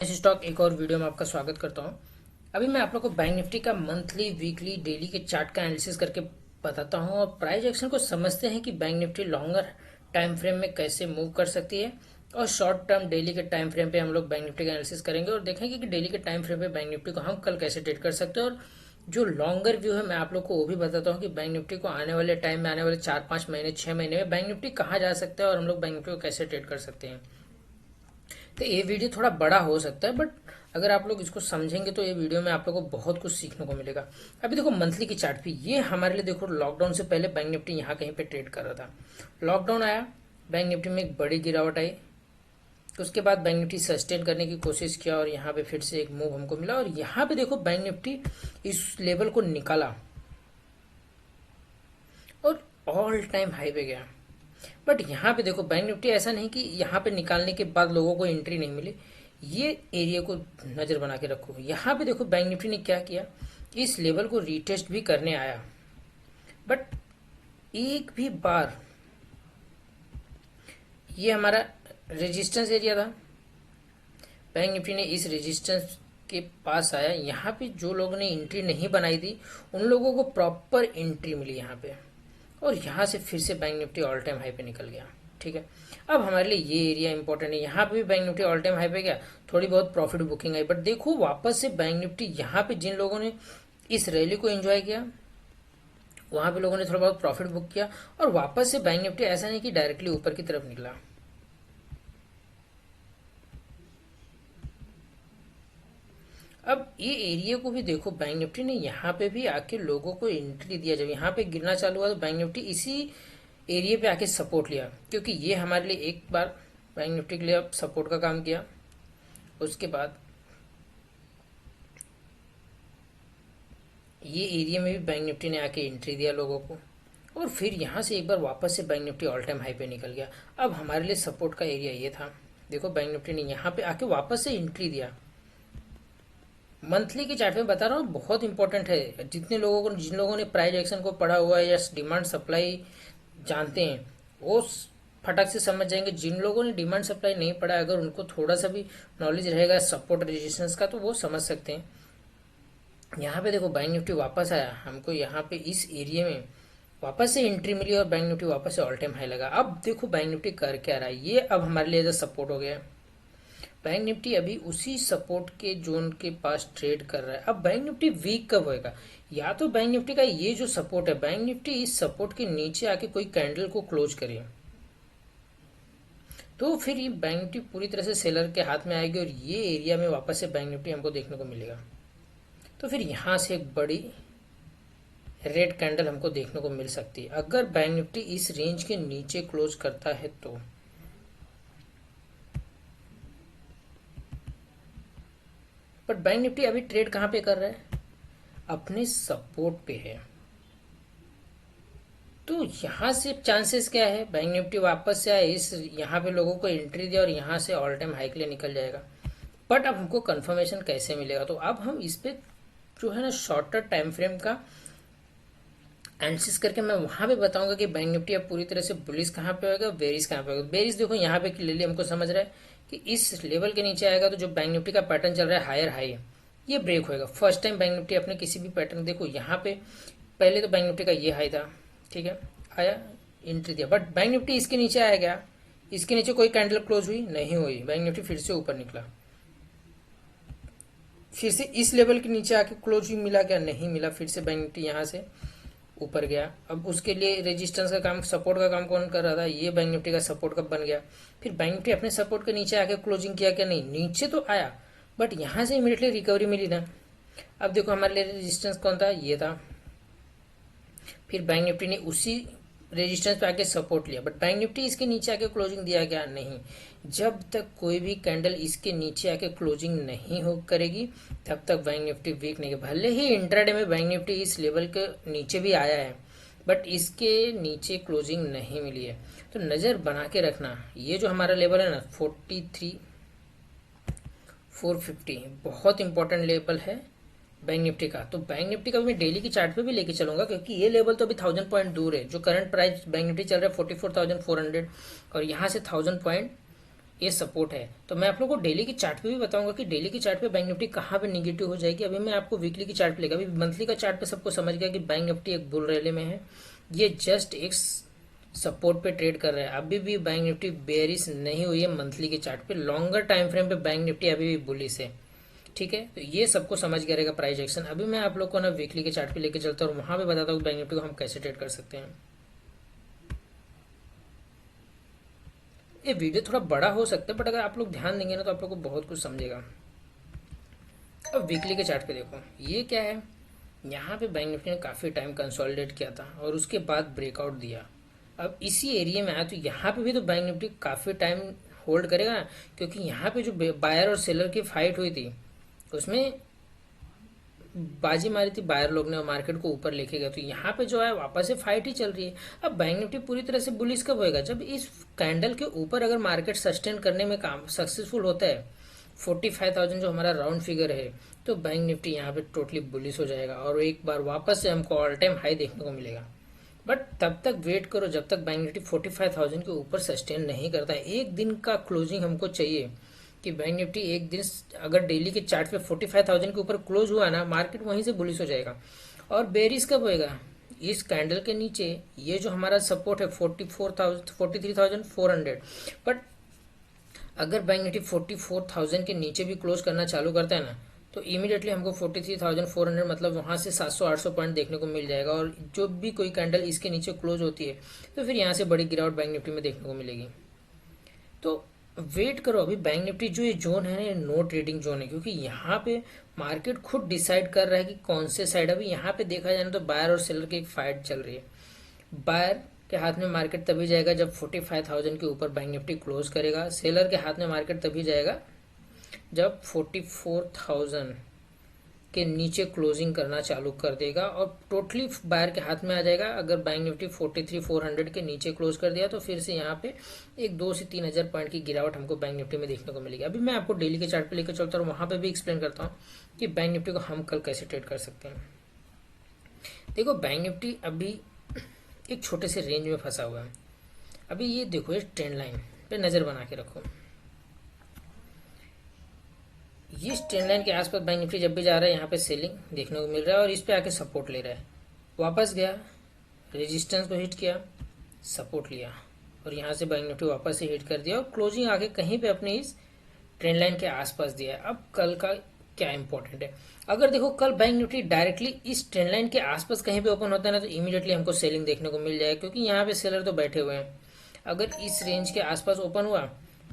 इस स्टॉक एक और वीडियो में आपका स्वागत करता हूं। अभी मैं आप लोग को बैंक निफ्टी का मंथली, वीकली, डेली के चार्ट का एनालिसिस करके बताता हूं और प्राइस एक्शन को समझते हैं कि bank Nifty longer time frame में कैसे मूव कर सकती है और शॉर्ट टर्म डेली के टाइम फ्रेम पे हम लोग बैंक निफ्टी का एनालिसिस करेंगे और देखेंगे कि डेली के टाइम फ्रेम पे बैंक निफ्टी को हम कल कैसे ट्रेड कर सकते हैं। और जो लॉन्गर व्यू है मैं आप लोग को वो भी बताता हूँ कि बैंक निफ्टी को आने वाले टाइम में, आने वाले 4-5 महीने, 6 महीने में बैंक निफ्टी कहाँ जा सकता है और हम लोग बैंक निफ्टी को कैसे ट्रेड कर सकते हैं। तो ये वीडियो थोड़ा बड़ा हो सकता है, बट अगर आप लोग इसको समझेंगे तो ये वीडियो में आप लोगों को बहुत कुछ सीखने को मिलेगा। अभी देखो मंथली की चार्ट पे ये हमारे लिए, देखो लॉकडाउन से पहले बैंक निफ्टी यहाँ कहीं पे ट्रेड कर रहा था। लॉकडाउन आया, बैंक निफ्टी में एक बड़ी गिरावट आई, उसके बाद बैंक निफ्टी सस्टेन करने की कोशिश किया और यहाँ पे फिर से एक मूव हमको मिला और यहाँ पे देखो बैंक निफ्टी इस लेवल को निकाला और ऑल टाइम हाई पे गया। बट यहाँ पे देखो बैंक निफ्टी ऐसा नहीं कि यहाँ पे निकालने के बाद लोगों को एंट्री नहीं मिली। ये एरिया को नज़र बना के रखो। यहाँ पे देखो बैंक निफ्टी ने क्या किया, इस लेवल को रीटेस्ट भी करने आया, बट एक भी बार ये हमारा रेजिस्टेंस एरिया था, बैंक निफ्टी ने इस रेजिस्टेंस के पास आया। यहाँ पे जो लोगों ने एंट्री नहीं बनाई थी उन लोगों को प्रॉपर एंट्री मिली यहाँ पे और यहाँ से फिर से bank Nifty all time high पे निकल गया। ठीक है, अब हमारे लिए ये एरिया इंपॉर्टेंट है। यहाँ पे भी bank Nifty all time high पे गया, थोड़ी बहुत प्रॉफिट बुकिंग आई, बट देखो वापस से बैंक निफ्टी यहाँ पे जिन लोगों ने इस रैली को एंजॉय किया वहां पे लोगों ने थोड़ा बहुत प्रॉफिट बुक किया और वापस से बैंक निफ्टी ऐसा नहीं कि डायरेक्टली ऊपर की तरफ निकला। अब ये एरिया को भी देखो, बैंक निफ्टी ने यहाँ पे भी आके लोगों को एंट्री दिया। जब यहाँ पे गिरना चालू हुआ तो बैंक निफ्टी इसी एरिया पे आके सपोर्ट लिया, क्योंकि ये हमारे लिए एक बार बैंक निफ्टी के लिए अब सपोर्ट का काम किया। उसके बाद ये एरिया में भी बैंक निफ्टी ने आके एंट्री दिया लोगों को और फिर यहाँ से एक बार वापस से bank Nifty all time high पे निकल गया। अब हमारे लिए सपोर्ट का एरिया ये था। देखो बैंक निफ्टी ने यहाँ पे आके वापस से एंट्री दिया। मंथली के चार्ट में बता रहा हूँ, बहुत इंपॉर्टेंट है। जिन लोगों ने प्राइस एक्शन को पढ़ा हुआ है या डिमांड सप्लाई जानते हैं वो फटक से समझ जाएंगे। जिन लोगों ने डिमांड सप्लाई नहीं पढ़ा, अगर उनको थोड़ा सा भी नॉलेज रहेगा सपोर्ट रेजिस्टेंस का तो वो समझ सकते हैं। यहाँ पे देखो बैंक निफ्टी वापस आया, हमको यहाँ पे इस एरिया में वापस से एंट्री मिली और बैंक निफ्टी वापस से ऑल टाइम हाई लगा। अब देखो बैंक निफ्टी कर क्या रहा है, ये अब हमारे लिए सपोर्ट हो गया। बैंक निफ्टी अभी उसी सपोर्ट के जोन के पास ट्रेड कर रहा है। अब बैंक निफ्टी वीक कब होएगा, या तो बैंक निफ्टी का ये जो सपोर्ट है, बैंक निफ्टी इस सपोर्ट के नीचे आके कोई कैंडल को क्लोज करे तो फिर ये बैंक निफ्टी पूरी तरह से सेलर के हाथ में आएगी और ये एरिया में वापस से बैंक निफ्टी हमको देखने को मिलेगा। तो फिर यहाँ से एक बड़ी रेड कैंडल हमको देखने को मिल सकती है अगर बैंक निफ्टी इस रेंज के नीचे क्लोज करता है तो। बट बैंक निफ्टी अभी ट्रेड कहाँ पे कर रहा है, अपने सपोर्ट पे है। तो यहाँ से चांसेस क्या है, बैंक निफ्टी वापस से आए, इस यहाँ पे लोगों को एंट्री दिया और यहाँ से ऑल टाइम हाई के लिए निकल जाएगा। बट अब हमको कंफर्मेशन कैसे मिलेगा, तो अब हम इस पे जो है ना शॉर्टर टाइम फ्रेम का एनालिसिस करके मैं वहां पे बताऊंगा कि बैंक निफ्टी अब पूरी तरह से बुलिश कहाँ पे होगा, बेरिश कहाँ पे होगा। बेरिश देखो यहाँ पे क्लियरली हमको समझ रहा है कि इस लेवल के नीचे आएगा तो जो बैंक निफ्टी का पैटर्न चल रहा है हायर हाई, ये ब्रेक होएगा। फर्स्ट टाइम बैंक निफ्टी अपने किसी भी पैटर्न, देखो यहाँ पे पहले तो बैंक निफ्टी का ये हाई था, ठीक है, आया एंट्री दिया, बट बैंक निफ्टी इसके नीचे आया गया, इसके नीचे कोई कैंडल क्लोज हुई नहीं हुई, बैंक निफ्टी फिर से ऊपर निकला, फिर से इस लेवल के नीचे आके क्लोज हुई, मिला क्या, नहीं मिला, फिर से बैंक निफ्टी यहाँ से ऊपर गया। अब उसके लिए रेजिस्टेंस का काम, सपोर्ट का काम कौन कर रहा था, ये बैंक निफ्टी का सपोर्ट कब बन गया। फिर बैंक निफ्टी अपने सपोर्ट के नीचे आके क्लोजिंग किया क्या, नहीं, नीचे तो आया बट यहाँ से इमीडिएटली रिकवरी मिली ना। अब देखो हमारे लिए रेजिस्टेंस कौन था, ये था, फिर बैंक निफ्टी ने उसी रेजिस्टेंस पे आके सपोर्ट लिया, बट बैंक निफ्टी इसके नीचे आके क्लोजिंग दिया क्या, नहीं। जब तक कोई भी कैंडल इसके नीचे आके क्लोजिंग नहीं हो करेगी तब तक बैंक निफ्टी वीक नहीं है। भले ही इंट्राडे में बैंक निफ्टी इस लेवल के नीचे भी आया है बट इसके नीचे क्लोजिंग नहीं मिली है। तो नज़र बना के रखना, ये जो हमारा लेवल है ना 43,450 बहुत इंपॉर्टेंट लेवल है बैंक निफ्टी का। तो बैंक निफ्टी का मैं डेली की चार्ट पे भी लेके चलूंगा, क्योंकि ये लेवल तो अभी 1000 पॉइंट दूर है। जो करंट प्राइस बैंक निफ्टी चल रहा है 44,400 और यहाँ से 1000 पॉइंट ये सपोर्ट है। तो मैं आप लोगों को डेली की चार्ट पे भी बताऊंगा कि डेली की चार्ट पे बैंक निफ्टी कहाँ पे निगेटिव हो जाएगी। अभी मैं आपको वीकली की चार्ट पे लेगा, अभी मंथली का चार्ट पे सबको समझ गया कि बैंक निफ्टी एक बुल रैली में है। ये जस्ट एक सपोर्ट पे ट्रेड कर रहा है। अभी भी बैंक निफ्टी बेरिश नहीं हुई है मंथली के चार्ट पे। लॉन्गर टाइम फ्रेम पे बैंक निफ्टी अभी भी बुलिश है। ठीक है, तो ये सबको समझ गया रहेगा प्राइस एक्शन। अभी मैं आप लोग को ना वीकली के चार्ट पे लेके चलता हूँ और वहां पे बताता हूँ बैंक निफ्टी को हम कैसे ट्रेड कर सकते हैं। ये वीडियो थोड़ा बड़ा हो सकता है, बट अगर आप लोग ध्यान देंगे ना तो आप लोग को बहुत कुछ समझेगा। अब वीकली के चार्ट पे देखो, ये क्या है। यहाँ पे बैंक निफ्टी ने काफ़ी टाइम कंसोलिडेट किया था और उसके बाद ब्रेकआउट दिया। अब इसी एरिया में आया तो यहाँ पे भी तो बैंक निफ्टी काफ़ी टाइम होल्ड करेगा, क्योंकि यहाँ पे जो बायर और सेलर की फाइट हुई थी उसमें बाजी मारी थी बायर लोग ने और मार्केट को ऊपर लेके गए। तो यहाँ पे जो है वापस से फाइट ही चल रही है। अब बैंक निफ्टी पूरी तरह से बुलिश कब होएगा, जब इस कैंडल के ऊपर अगर मार्केट सस्टेन करने में काम सक्सेसफुल होता है 45,000 जो हमारा राउंड फिगर है, तो बैंक निफ्टी यहाँ पे टोटली बुलिश हो जाएगा और एक बार वापस से हमको ऑल टाइम हाई देखने को मिलेगा। बट तब तक वेट करो जब तक बैंक निफ्टी 45,000 के ऊपर सस्टेन नहीं करता है। एक दिन का क्लोजिंग हमको चाहिए कि बैंक निफ्टी एक दिन अगर डेली के चार्ट पे 45,000 के ऊपर क्लोज हुआ ना, मार्केट वहीं से बुलिश हो जाएगा। और बेरिश कब होएगा, इस कैंडल के नीचे ये जो हमारा सपोर्ट है 43,400। बट अगर बैंक निफ्टी 44,000 के नीचे भी क्लोज करना चालू करता है ना, तो इमीडिएटली हमको 43,400 मतलब वहां से 700-800 पॉइंट देखने को मिल जाएगा। और जो भी कोई कैंडल इसके नीचे क्लोज होती है तो फिर यहाँ से बड़ी गिरावट बैंक निफ्टी में देखने को मिलेगी। तो वेट करो, अभी बैंक निफ्टी जो ये जोन है ना, नो ट्रेडिंग जोन है, क्योंकि यहाँ पे मार्केट खुद डिसाइड कर रहा है कि कौन से साइड। अभी यहाँ पे देखा जाए तो बायर और सेलर की एक फाइट चल रही है। बायर के हाथ में मार्केट तभी जाएगा जब 45,000 के ऊपर बैंक निफ्टी क्लोज करेगा। सेलर के हाथ में मार्केट तभी जाएगा जब 44,000 के नीचे क्लोजिंग करना चालू कर देगा और टोटली बायर के हाथ में आ जाएगा। अगर बैंक निफ्टी 43,400 के नीचे क्लोज कर दिया तो फिर से यहाँ पे एक 2 से 3,000 पॉइंट की गिरावट हमको बैंक निफ्टी में देखने को मिलेगी। अभी मैं आपको डेली के चार्ट पे लेकर चलता हूँ, वहां पे भी एक्सप्लेन करता हूँ कि बैंक निफ्टी को हम कल कैसे ट्रेड कर सकते हैं। देखो, बैंक निफ्टी अभी एक छोटे से रेंज में फंसा हुआ है। अभी ये देखो, ये ट्रेंड लाइन पे नज़र बना के रखो। ये ट्रेंड लाइन के आसपास बैंक निफ्टी जब भी जा रहा है यहाँ पे सेलिंग देखने को मिल रहा है और इस पे आके सपोर्ट ले रहा है। वापस गया, रेजिस्टेंस को हिट किया, सपोर्ट लिया और यहाँ से बैंक निफ्टी वापस से हिट कर दिया और क्लोजिंग आके कहीं पे अपने इस ट्रेंड लाइन के आसपास दिया है। अब कल का क्या इंपॉर्टेंट है, अगर देखो कल बैंक निफ्टी डायरेक्टली इस ट्रेंड लाइन के आसपास कहीं पे ओपन होता है ना, तो इमीडिएटली हमको सेलिंग देखने को मिल जाएगा, क्योंकि यहाँ पे सेलर तो बैठे हुए हैं। अगर इस रेंज के आसपास ओपन हुआ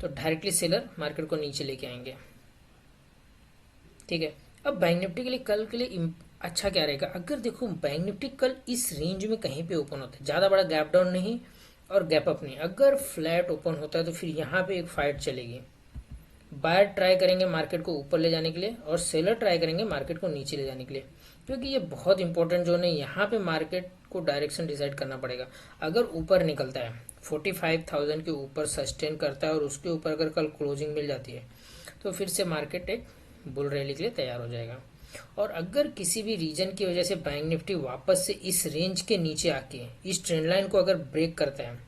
तो डायरेक्टली सेलर मार्केट को नीचे लेके आएंगे। ठीक है, अब बैंक निफ्टी के लिए कल के लिए अच्छा क्या रहेगा, अगर देखो बैंक निफ्टी कल इस रेंज में कहीं पे ओपन होता है, ज़्यादा बड़ा गैप डाउन नहीं और गैप अप नहीं, अगर फ्लैट ओपन होता है तो फिर यहाँ पे एक फाइट चलेगी। बायर ट्राई करेंगे मार्केट को ऊपर ले जाने के लिए और सेलर ट्राई करेंगे मार्केट को नीचे ले जाने के लिए, क्योंकि ये बहुत इंपॉर्टेंट जोन है। यहाँ पे मार्केट को डायरेक्शन डिसाइड करना पड़ेगा। अगर ऊपर निकलता है 45,000 के ऊपर सस्टेन करता है और उसके ऊपर अगर कल क्लोजिंग मिल जाती है तो फिर से मार्केट एक बुल रैली के लिए तैयार हो जाएगा। और अगर किसी भी रीजन की वजह से बैंक निफ्टी वापस से इस रेंज के नीचे आके इस ट्रेंड लाइन को अगर ब्रेक करता है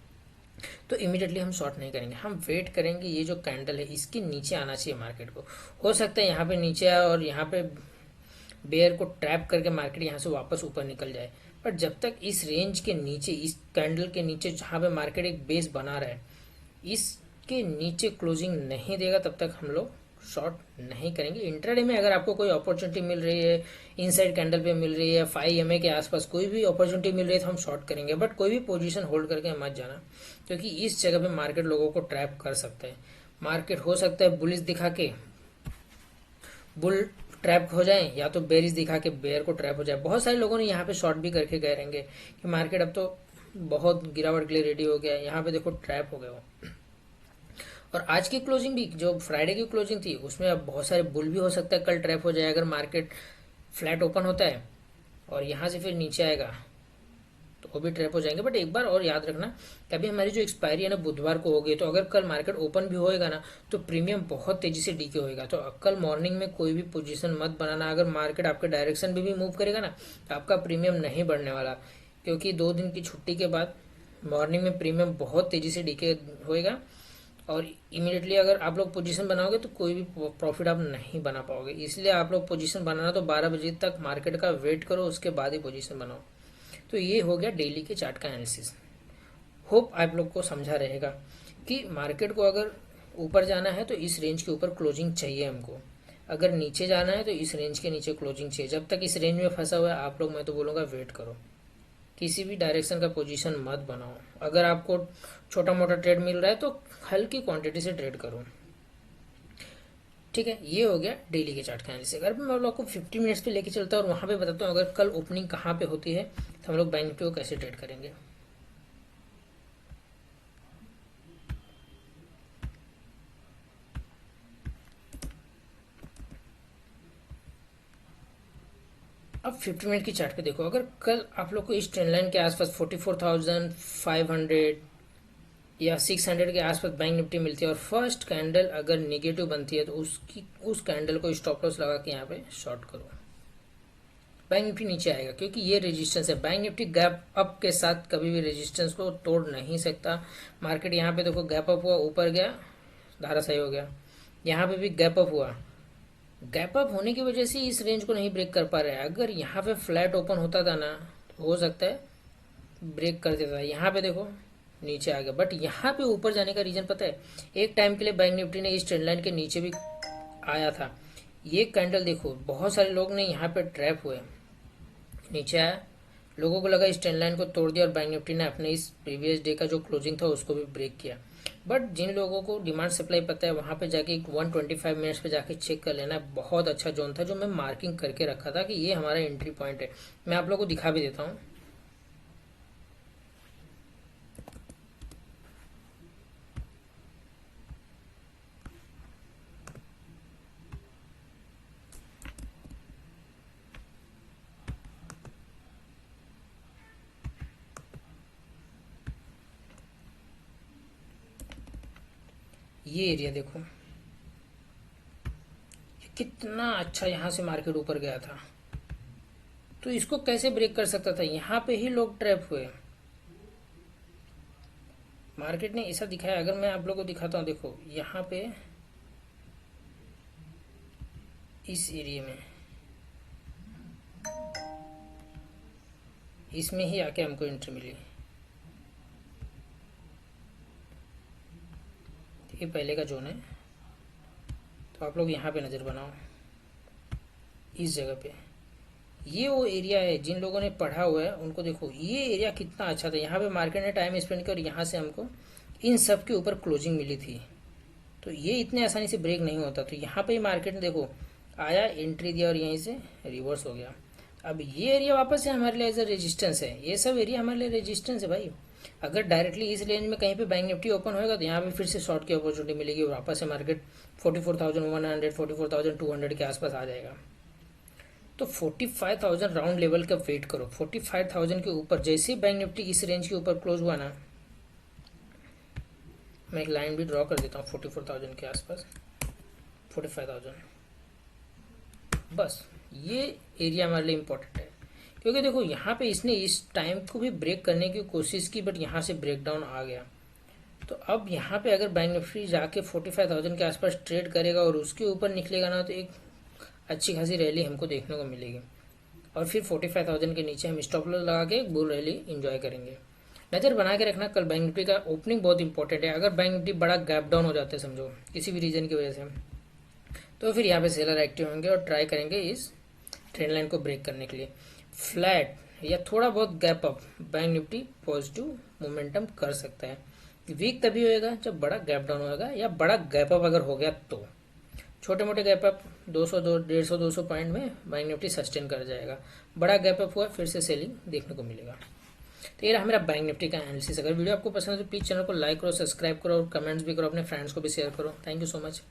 तो इमीडिएटली हम शॉर्ट नहीं करेंगे, हम वेट करेंगे। ये जो कैंडल है इसके नीचे आना चाहिए मार्केट को। हो सकता है यहाँ पे नीचे आए और यहाँ पे बेयर को ट्रैप करके मार्केट यहाँ से वापस ऊपर निकल जाए। बट जब तक इस रेंज के नीचे, इस कैंडल के नीचे जहाँ पे मार्केट एक बेस बना रहा है, इसके नीचे क्लोजिंग नहीं देगा तब तक हम लोग शॉर्ट नहीं करेंगे। इंट्राडे में अगर आपको कोई अपॉर्चुनिटी मिल रही है, इनसाइड कैंडल पे मिल रही है, 5 के आसपास कोई भी अपॉर्चुनिटी मिल रही है तो हम शॉर्ट करेंगे। बट कोई भी पोजीशन होल्ड करके मत जाना, क्योंकि इस जगह पे मार्केट लोगों को ट्रैप कर सकता है। मार्केट हो सकता है बुलिश दिखा के बुल ट्रैप हो जाए या तो बेरिश दिखा के बेयर को ट्रैप हो जाए। बहुत सारे लोगों ने यहाँ पे शॉर्ट भी करके गए रहेंगे कि मार्केट अब तो बहुत गिरावट के लिए रेडी हो गया है, यहाँ पे देखो ट्रैप हो गया वो। और आज की क्लोजिंग भी, जो फ्राइडे की क्लोजिंग थी, उसमें अब बहुत सारे बुल भी हो सकता है कल ट्रैप हो जाए। अगर मार्केट फ्लैट ओपन होता है और यहाँ से फिर नीचे आएगा तो वो भी ट्रैप हो जाएंगे। बट एक बार और याद रखना कि अभी हमारी जो एक्सपायरी है ना बुधवार को होगी, तो अगर कल मार्केट ओपन भी होएगा ना तो प्रीमियम बहुत तेजी से डीके होएगा। तो कल मॉर्निंग में कोई भी पोजीशन मत बनाना। अगर मार्केट आपके डायरेक्शन भी मूव करेगा ना तो आपका प्रीमियम नहीं बढ़ने वाला, क्योंकि 2 दिन की छुट्टी के बाद मॉर्निंग में प्रीमियम बहुत तेजी से डीके होएगा और इमीडिएटली अगर आप लोग पोजीशन बनाओगे तो कोई भी प्रॉफिट आप नहीं बना पाओगे। इसलिए आप लोग पोजीशन बनाना तो 12 बजे तक मार्केट का वेट करो, उसके बाद ही पोजीशन बनाओ। तो ये हो गया डेली के चार्ट का एनालिसिस। होप आप लोग को समझा रहेगा कि मार्केट को अगर ऊपर जाना है तो इस रेंज के ऊपर क्लोजिंग चाहिए हमको, अगर नीचे जाना है तो इस रेंज के नीचे क्लोजिंग चाहिए। जब तक इस रेंज में फंसा हुआ है आप लोग, मैं तो बोलूँगा वेट करो, किसी भी डायरेक्शन का पोजीशन मत बनाओ। अगर आपको छोटा मोटा ट्रेड मिल रहा है तो हल्की क्वांटिटी से ट्रेड करो। ठीक है, ये हो गया डेली के चार्ट का एनालिसिस। अगर मैं आपको 50 मिनट्स पे लेके चलता हूँ और वहाँ पे बताता हूँ अगर कल ओपनिंग कहाँ पे होती है तो हम लोग बैंक निफ्टी को कैसे ट्रेड करेंगे। अब 50 मिनट की चार्ट पे देखो, अगर कल आप लोग को इस ट्रेंड लाइन के आसपास 44,500 या 600 के आसपास बैंक निफ्टी मिलती है और फर्स्ट कैंडल अगर नेगेटिव बनती है तो उस कैंडल को स्टॉप लॉस लगा के यहाँ पे शॉर्ट करो। बैंक निफ्टी नीचे आएगा क्योंकि ये रेजिस्टेंस है। बैंक निफ्टी गैप अप के साथ कभी भी रेजिस्टेंस को तोड़ नहीं सकता। मार्केट यहाँ पे देखो गैप अप हुआ, ऊपर गया, धाराशायी हो गया। यहाँ पे भी गैप अप हुआ, गैप अप होने की वजह से इस रेंज को नहीं ब्रेक कर पा रहा है। अगर यहाँ पे फ्लैट ओपन होता था ना तो हो सकता है ब्रेक कर देता था। यहाँ पे देखो नीचे आ गया, बट यहाँ पे ऊपर जाने का रीजन पता है, एक टाइम के लिए बैंक निफ्टी ने इस ट्रेंड लाइन के नीचे भी आया था। ये कैंडल देखो, बहुत सारे लोग ने यहाँ पे ट्रैप हुए, नीचे आया, लोगों को लगा इस ट्रेंड लाइन को तोड़ दिया और बैंक निफ्टी ने अपने इस प्रीवियस डे का जो क्लोजिंग था उसको भी ब्रेक किया। बट जिन लोगों को डिमांड सप्लाई पता है वहाँ पे जाके 125 मिनट्स पे जाके चेक कर लेना। बहुत अच्छा जोन था जो मैं मार्किंग करके रखा था कि ये हमारा एंट्री पॉइंट है। मैं आप लोगों को दिखा भी देता हूँ। ये एरिया देखो कितना अच्छा यहाँ से मार्केट ऊपर गया था, तो इसको कैसे ब्रेक कर सकता था। यहाँ पे ही लोग ट्रैप हुए, मार्केट ने ऐसा दिखाया। अगर मैं आप लोगों को दिखाता हूँ, देखो यहाँ पे इस एरिया में, इसमें ही आके हमको एंट्री मिली। ये पहले का जोन है, तो आप लोग यहाँ पे नज़र बनाओ, इस जगह पे। ये वो एरिया है, जिन लोगों ने पढ़ा हुआ है उनको देखो ये एरिया कितना अच्छा था। यहाँ पे मार्केट ने टाइम स्पेंड किया और यहाँ से हमको इन सब के ऊपर क्लोजिंग मिली थी। तो ये इतने आसानी से ब्रेक नहीं होता। तो यहाँ पे मार्केट ने देखो आया, एंट्री दिया और यहीं से रिवर्स हो गया। अब ये एरिया वापस से हमारे लिए एज ए रेजिस्टेंस है। ये सब एरिया हमारे लिए रेजिस्टेंस है भाई। अगर डायरेक्टली इस रेंज में कहीं पे बैंक निफ्टी ओपन होएगा तो यहाँ पे फिर से शॉर्ट की अपॉर्चुनिटी मिलेगी और वापस से मार्केट 44,100 44,200 के आसपास आ जाएगा। तो 45,000 राउंड लेवल का वेट करो। 45,000 के ऊपर जैसे ही बैंक निफ्टी इस रेंज के ऊपर क्लोज हुआ ना, मैं एक लाइन भी ड्रॉ कर देता हूँ 44,000 के आसपास, 45,000, बस ये एरिया हमारे लिए इम्पोर्टेंट है। क्योंकि देखो यहाँ पे इसने इस टाइम को भी ब्रेक करने की कोशिश की, बट यहाँ से ब्रेक डाउन आ गया। तो अब यहाँ पे अगर बैंक निफ्टी जाके 45,000 के आसपास ट्रेड करेगा और उसके ऊपर निकलेगा ना, तो एक अच्छी खासी रैली हमको देखने को मिलेगी और फिर 45,000 के नीचे हम स्टॉप लॉस लगा के बुल रैली इंजॉय करेंगे। नज़र बना के रखना, कल बैंक निफ्टी का ओपनिंग बहुत इंपॉर्टेंट है। अगर बैंक निफ्टी बड़ा गैप डाउन हो जाता है समझो किसी भी रीजन की वजह से, तो फिर यहाँ पे सेलर एक्टिव होंगे और ट्राई करेंगे इस ट्रेंड लाइन को ब्रेक करने के लिए। फ्लैट या थोड़ा बहुत gap up bank Nifty positive momentum कर सकता है। वीक तभी होएगा जब बड़ा गैप डाउन होएगा या बड़ा गैप अप अगर हो गया तो। छोटे मोटे गैप अप 200 150 200 पॉइंट में बैंक निफ्टी सस्टेन कर जाएगा। बड़ा गैप अप हुआ फिर से सेलिंग देखने को मिलेगा। तो ये रहा मेरा बैंक निफ्टी का एनालिसिस। अगर वीडियो आपको पसंद है तो प्लीज़ चैनल को लाइक करो, सब्सक्राइब करो और कमेंट्स भी करो, अपने फ्रेंड्स को भी शेयर करो। Thank you so much.